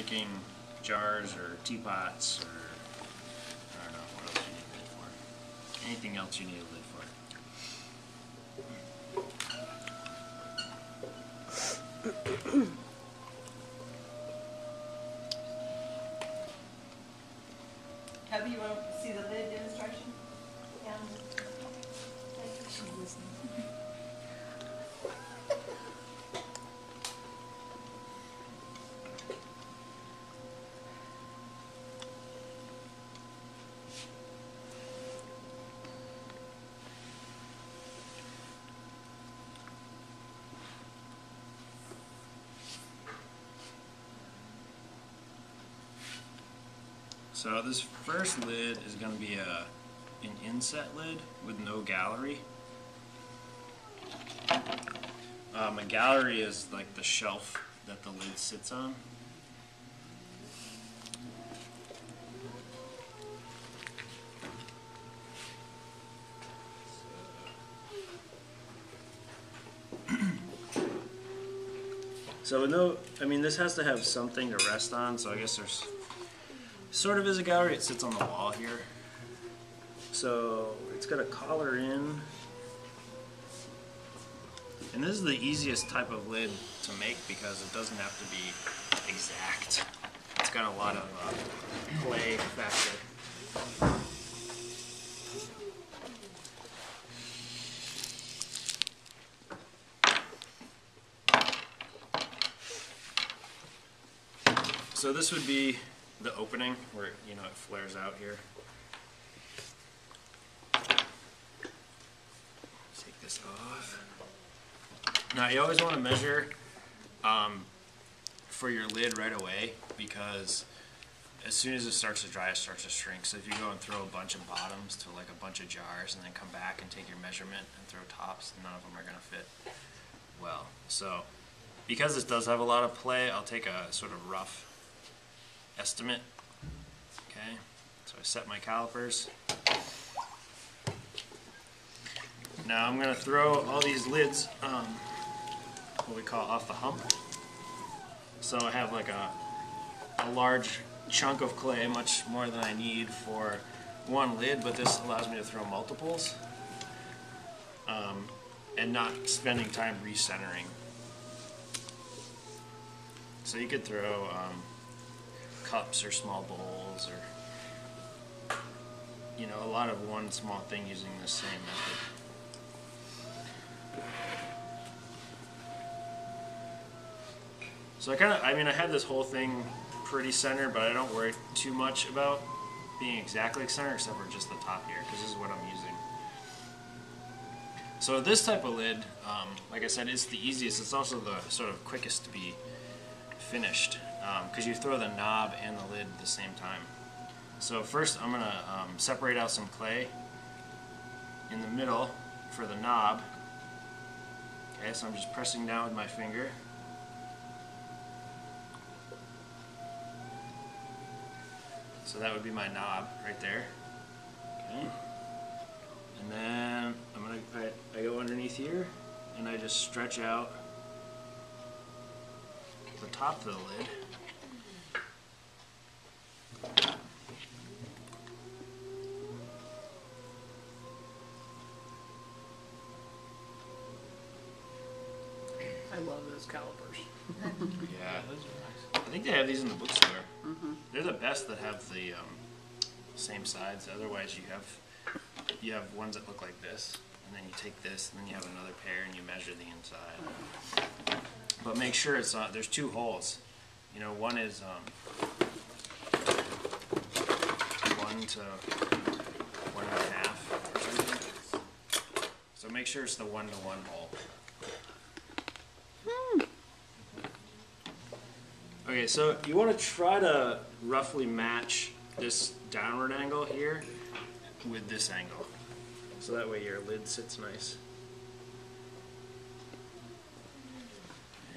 making jars or teapots or I don't know what else you need a lid for. Anything else you need a lid for. Hubby, you want to see the lid demonstration? Yeah. She's listening. So this first lid is going to be an inset lid with no gallery. A gallery is like the shelf that the lid sits on. So no, I mean this has to have something to rest on, so I guess there's sort of is a gallery. It sits on the wall here. So it's got a collar in. And this is the easiest type of lid to make because it doesn't have to be exact. It's got a lot of play factor. So this would be the opening where, you know, it flares out here. Take this off. Now you always want to measure for your lid right away because as soon as it starts to dry, it starts to shrink. So if you go and throw a bunch of bottoms to like a bunch of jars and then come back and take your measurement and throw tops, none of them are going to fit well. So because this does have a lot of play, I'll take a sort of rough estimate. Okay, so I set my calipers. Now I'm going to throw all these lids, what we call off the hump. So I have like a large chunk of clay, much more than I need for one lid, but this allows me to throw multiples and not spending time recentering. So you could throw cups or small bowls or, you know, a lot of one small thing using the same method. So I have this whole thing pretty centered, but I don't worry too much about being exactly centered except for just the top here, because this is what I'm using. So this type of lid, like I said, is the easiest. It's also the sort of quickest to be finished, because you throw the knob and the lid at the same time. So first I'm going to separate out some clay in the middle for the knob. Okay, so I'm just pressing down with my finger. So that would be my knob right there. Okay. And then I go underneath here and I just stretch out the top of the lid. I love those calipers. Yeah, those are nice. I think they have these in the bookstore. Mm-hmm. They're the best that have the same sides. Otherwise, you have ones that look like this, and then you take this, and then you have another pair, and you measure the inside. But make sure it's there's two holes. You know, one is 1 to 1.5 or something. So make sure it's the 1 to 1 hole. Okay, so you want to try to roughly match this downward angle here with this angle. So that way your lid sits nice.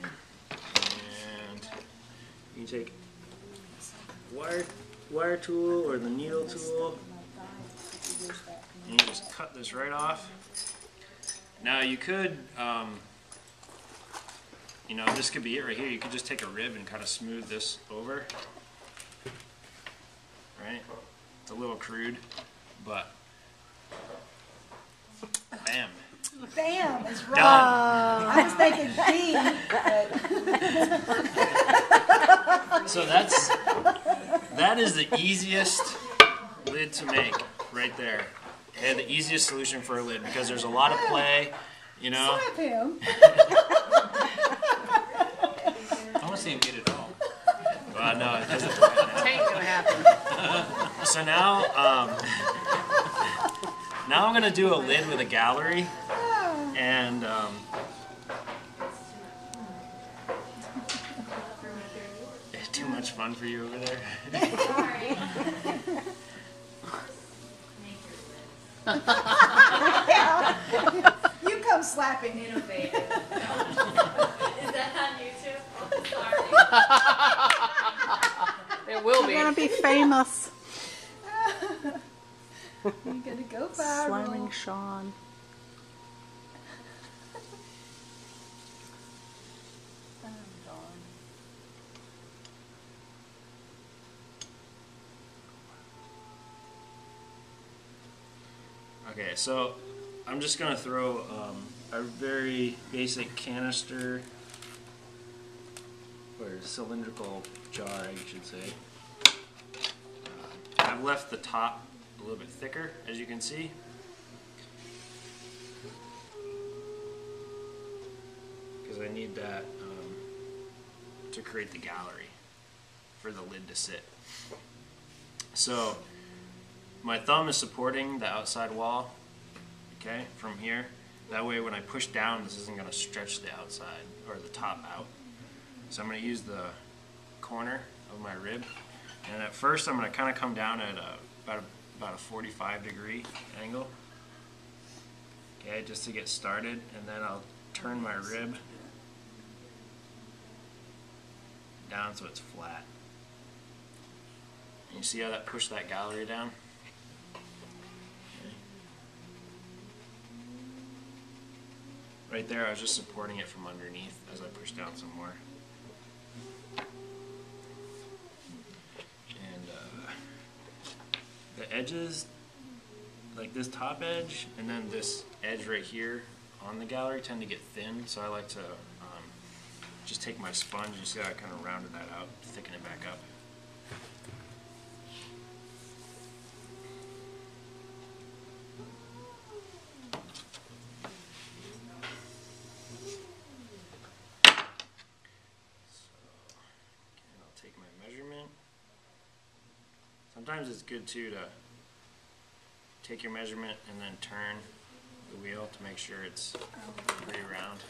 And you take wire tool or the needle tool and you just cut this right off. Now you could you know, this could be it right here. You could just take a rib and kind of smooth this over. Right? It's a little crude, but bam. Bam, it's Done. wrong. I was thinking B, but So that is the easiest lid to make right there. And the easiest solution for a lid because there's a lot of play, you know. slap him. I want to see him get it all. Well, no, it doesn't. It ain't gonna happen. So now, now I'm gonna do a lid with a gallery, and too much fun for you over there. You come slapping. Innovative. Is that on YouTube? Sorry. It will be. You're gonna be famous. You're gonna go viral. Slamming Shawn. Oh, darn. Okay, so I'm just gonna throw a very basic canister or cylindrical jar, I should say. I've left the top a little bit thicker, as you can see. Because I need that to create the gallery for the lid to sit. So my thumb is supporting the outside wall, okay, from here. That way when I push down, this isn't going to stretch the outside or the top out. So I'm going to use the corner of my rib. And at first I'm going to kind of come down at about a 45-degree angle. Okay, just to get started. And then I'll turn my rib down so it's flat. And you see how that pushed that gallery down? Okay. Right there, I was just supporting it from underneath as I push down some more. And the edges, like this top edge and then this edge right here on the gallery tend to get thin, so I like to just take my sponge. You see how I kind of rounded that out, thicken it back up. Take my measurement. Sometimes it's good too to take your measurement and then turn the wheel to make sure it's pretty round.